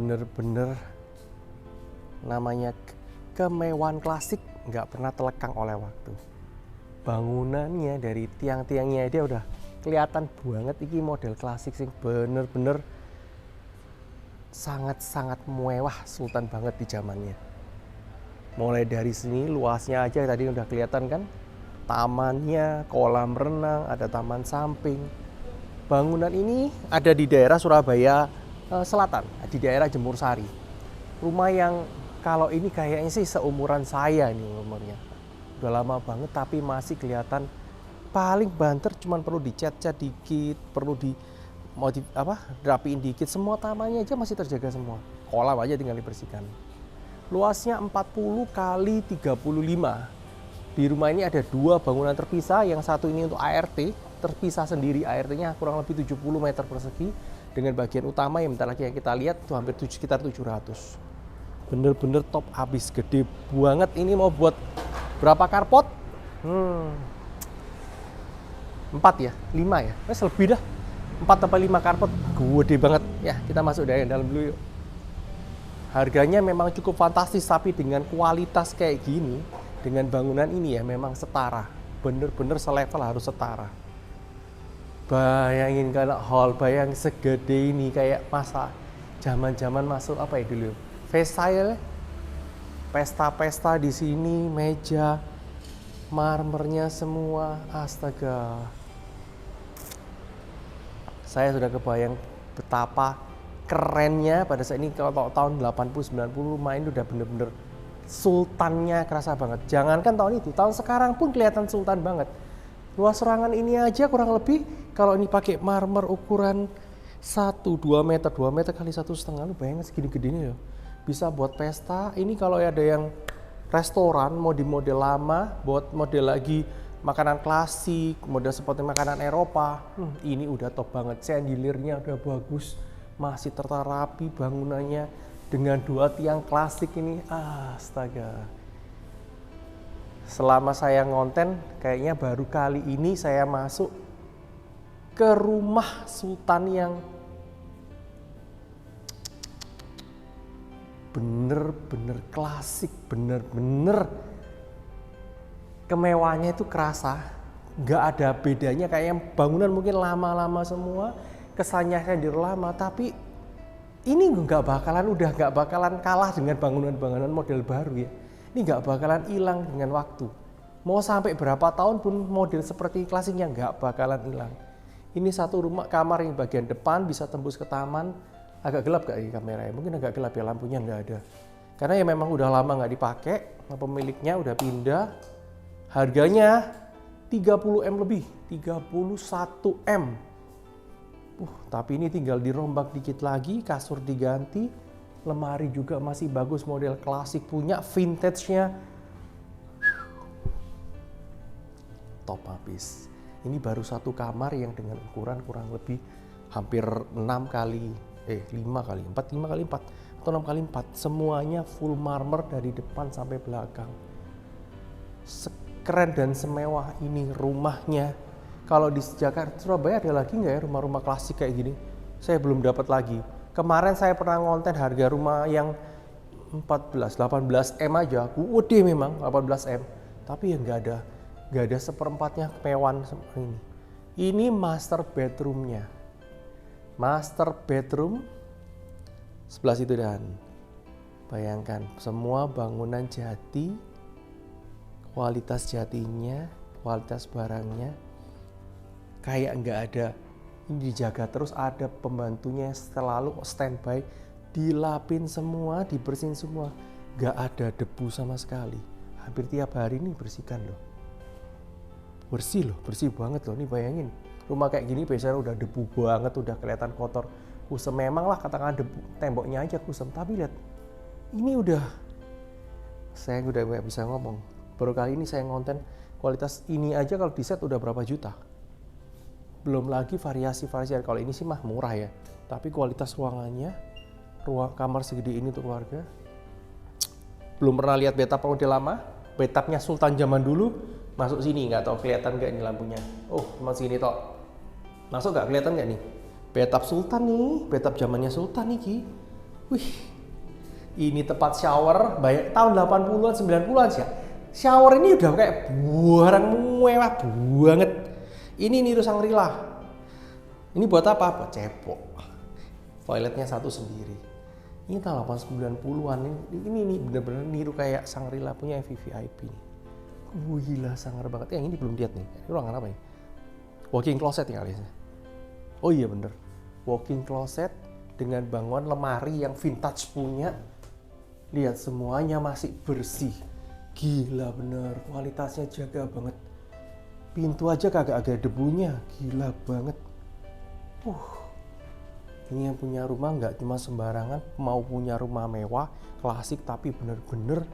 bener-bener namanya kemewahan klasik nggak pernah terlekang oleh waktu. Bangunannya dari tiang-tiangnya dia udah kelihatan banget iki model klasik sih, bener-bener sangat-sangat mewah, sultan banget di zamannya. Mulai dari sini luasnya aja tadi udah kelihatan kan, tamannya, kolam renang, ada taman samping. Bangunan ini ada di daerah Surabaya Selatan, di daerah Jemur Sari. Rumah yang kalau ini kayaknya sih seumuran saya ini umurnya. Udah lama banget tapi masih kelihatan paling banter, cuman perlu dicat-cat dikit, perlu di rapiin dikit, semua tamannya aja masih terjaga semua. Kolam aja tinggal dibersihkan. Luasnya 40 kali 35. Di rumah ini ada dua bangunan terpisah, yang satu ini untuk ART, terpisah sendiri, ART-nya kurang lebih 70 meter persegi, dengan bagian utama yang bentar lagi yang kita lihat itu hampir sekitar 700. Bener-bener top abis, gede banget. Ini mau buat berapa carport? 4 ya? 5 ya? Lebih dah. 4 atau 5 carport, gede banget. Ya, kita masuk dari dalam dulu yuk. Harganya memang cukup fantastis, tapi dengan kualitas kayak gini, dengan bangunan ini ya memang setara. Bener-bener selevel, harus setara. Bayangin kalau hall bayang segede ini, kayak masa zaman-zaman masuk apa ya dulu? Versailles, pesta-pesta di sini, meja, marmernya semua, astaga. Saya sudah kebayang betapa kerennya pada saat ini. Kalau tahun 80-90 rumah ini udah bener-bener sultannya kerasa banget. Jangankan tahun itu, tahun sekarang pun kelihatan sultan banget. Luas ruangan ini aja kurang lebih kalau ini pakai marmer ukuran 1-2 meter, 2 meter kali 1,5, lu bayangin segini gedenya ya. Bisa buat pesta. Ini kalau ada yang restoran mau di model lama, buat model lagi makanan klasik, model seperti makanan Eropa, ini udah top banget. Chandelier-nya udah bagus, masih tertata rapi bangunannya dengan dua tiang klasik ini, astaga. Selama saya ngonten, kayaknya baru kali ini saya masuk ke rumah sultan yang bener-bener klasik, bener-bener kemewahannya itu kerasa. Nggak ada bedanya, kayak bangunan mungkin lama-lama semua, kesannya Chandelier lama, tapi ini nggak bakalan kalah dengan bangunan-bangunan model baru ya. Ini nggak bakalan hilang dengan waktu. Mau sampai berapa tahun pun model seperti klasiknya nggak bakalan hilang. Ini satu rumah, kamar yang bagian depan bisa tembus ke taman. Agak gelap gak di kameranya? Mungkin agak gelap ya, lampunya nggak ada. Karena ya memang udah lama nggak dipakai, pemiliknya udah pindah. Harganya 30M lebih, 31M. Tapi ini tinggal dirombak dikit lagi, kasur diganti, lemari juga masih bagus, model klasik punya, vintage-nya top habis. Ini baru satu kamar yang dengan ukuran kurang lebih hampir 5 kali 4 atau 6 kali 4. Semuanya full marmer dari depan sampai belakang. Sekeren dan semewah ini rumahnya. Kalau di Jakarta, Surabaya ada lagi nggak ya rumah-rumah klasik kayak gini? Saya belum dapat lagi. Kemarin saya pernah ngonten harga rumah yang 18M aja, gede memang 18M. Tapi ya nggak ada seperempatnya kemewahan seperti ini. Ini master bedroomnya. Master bedroom sebelah situ, dan bayangkan semua bangunan jati, kualitas jatinya, kualitas barangnya kayak nggak ada. Ini dijaga terus, ada pembantunya selalu standby, dilapin semua, dibersihin semua, nggak ada debu sama sekali. Hampir tiap hari ini bersihkan loh, bersih banget loh. Ini bayangin rumah kayak gini biasanya udah debu banget, udah kelihatan kotor, kusam memang lah, katakan debu temboknya aja kusam, tapi lihat ini saya udah nggak bisa ngomong. Baru kali ini saya ngonten kualitas ini aja, kalau di set udah berapa juta. Belum lagi variasi-variasi. Kalau ini sih mah murah ya, tapi kualitas ruangannya, ruang kamar segede ini untuk keluarga. Belum pernah lihat bathtub model lama, bathtubnya sultan zaman dulu. Masuk sini, nggak tahu kelihatan nggak ini lampunya. Cuma sini toh. Masuk nggak kelihatan nggak nih? Bathtub sultan nih, bathtub zamannya sultan nih Ki. Wih, ini tempat shower banyak tahun 80-an 90-an sih ya. Shower ini udah kayak barang mewah banget. Ini niru Shangri-La. Ini buat apa? Buat cebok. Toiletnya satu sendiri. Ini tahun 80-90-an. Ini bener-bener niru kayak Shangri-La punya VVIP nih. Gila, sangar banget. Yang ini belum lihat nih. Ini ruangan apa ya? Walking closet ya kali. Oh iya bener. Walking closet dengan bangunan lemari yang vintage punya. Lihat semuanya masih bersih. Gila bener, kualitasnya jaga banget. Pintu aja kagak ada debunya, gila banget. Ini yang punya rumah nggak cuma sembarangan, mau punya rumah mewah, klasik tapi bener-bener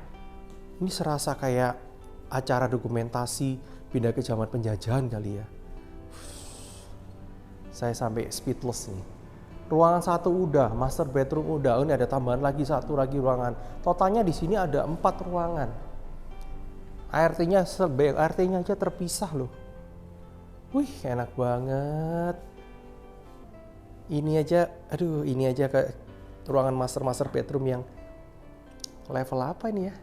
ini serasa kayak acara dokumentasi pindah ke zaman penjajahan kali ya. Saya sampai speechless nih. Ruangan satu udah, master bedroom udah, ini ada tambahan lagi satu lagi ruangan. Totalnya di sini ada 4 ruangan. ART-nya ART-nya aja terpisah loh. Wih, enak banget. Ini aja ke ruangan master bedroom yang level apa ini ya?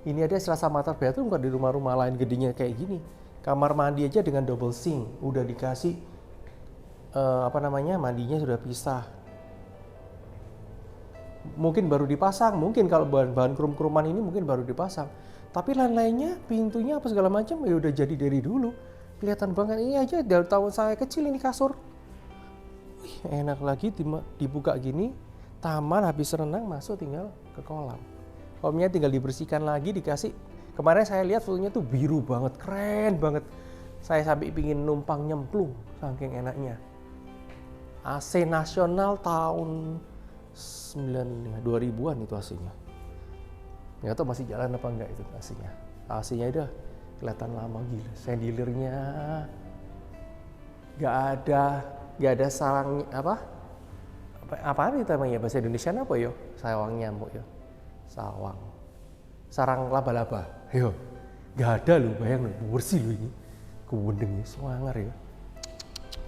Ini ada serasa master bedroom kan di rumah-rumah lain gedenya kayak gini. Kamar mandi aja dengan double sink, udah dikasih mandinya sudah pisah. Mungkin baru dipasang, mungkin kalau bahan krum-kruman ini mungkin baru dipasang. Tapi lain-lainnya, pintunya apa segala macam ya udah jadi dari dulu. Kelihatan banget. Ini aja dari tahun saya kecil ini kasur. Wih, enak lagi dibuka gini. Taman habis renang masuk tinggal ke kolam. Kolamnya tinggal dibersihkan lagi, dikasih. Kemarin saya lihat fotonya tuh biru banget, keren banget. Saya sampai pingin numpang nyemplung saking enaknya. AC nasional tahun 2000-an itu AC-nya. Nggak tahu masih jalan apa enggak itu AC-nya. AC-nya udah kelihatan lama gila. Chandelier-nya nggak ada sarang apa itu namanya bahasa Indonesia apa yo? Sawang nyamuk yo. Sarang laba-laba. Yo. Nggak ada loh, bayang loh, bersih loh ini. Kuwendeng ya, semangar ya.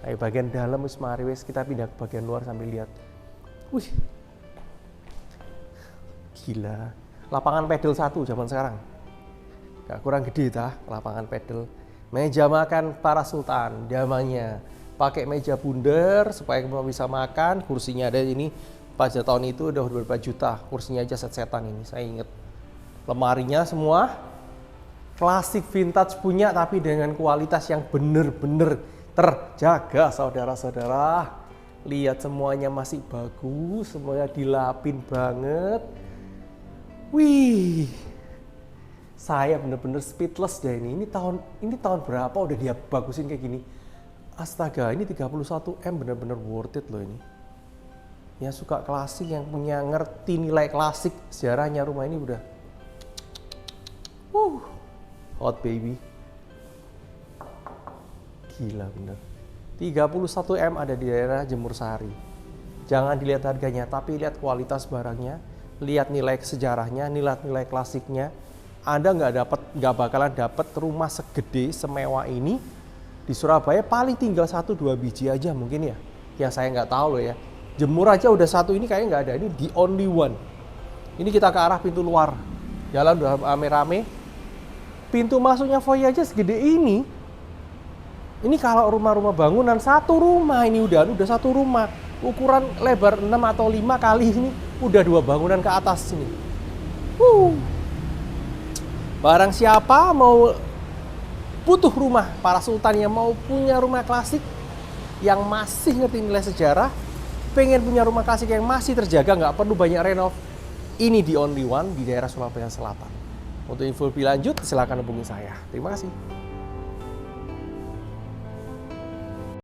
Ayo bagian dalam wis mari wis kita pindah ke bagian luar sambil lihat. Wih. Gila. Lapangan pedal 1 zaman sekarang. Gak kurang gede tah lapangan pedal. Meja makan para sultan zamannya. Pakai meja bundar supaya kamu bisa makan. Kursinya ada ini. Pada tahun itu udah berapa juta. Kursinya aja set-setan ini. Saya inget. Lemarinya semua klasik vintage punya tapi dengan kualitas yang bener-bener terjaga saudara-saudara. Lihat semuanya masih bagus. Semuanya dilapin banget. Wih, saya bener-bener speechless deh ini. Ini tahun berapa udah dia bagusin kayak gini. Astaga, ini 31M bener-bener worth it loh ini. Yang suka klasik, yang punya ngerti nilai klasik sejarahnya rumah ini udah. Hot baby. Gila bener. 31M ada di daerah Jemur Sari. Jangan dilihat harganya, tapi lihat kualitas barangnya. Lihat nilai sejarahnya, nilai klasiknya. Anda nggak bakalan dapat rumah segede semewah ini di Surabaya. Paling tinggal 1-2 biji aja mungkin ya. Yang saya nggak tahu loh ya. Jemur aja udah satu ini kayaknya nggak ada. Ini the only one. Ini kita ke arah pintu luar. Jalan udah rame-rame. Pintu masuknya foyer aja segede ini. Ini kalau rumah-rumah bangunan satu rumah ini udah satu rumah. Ukuran lebar 6 atau 5 kali ini udah 2 bangunan ke atas ini. Barang siapa mau butuh rumah para sultan yang mau punya rumah klasik yang masih ngerti nilai sejarah, pengen punya rumah klasik yang masih terjaga, nggak perlu banyak renov, ini the only one di daerah Surabaya Selatan. Untuk info lebih lanjut silakan hubungi saya. Terima kasih.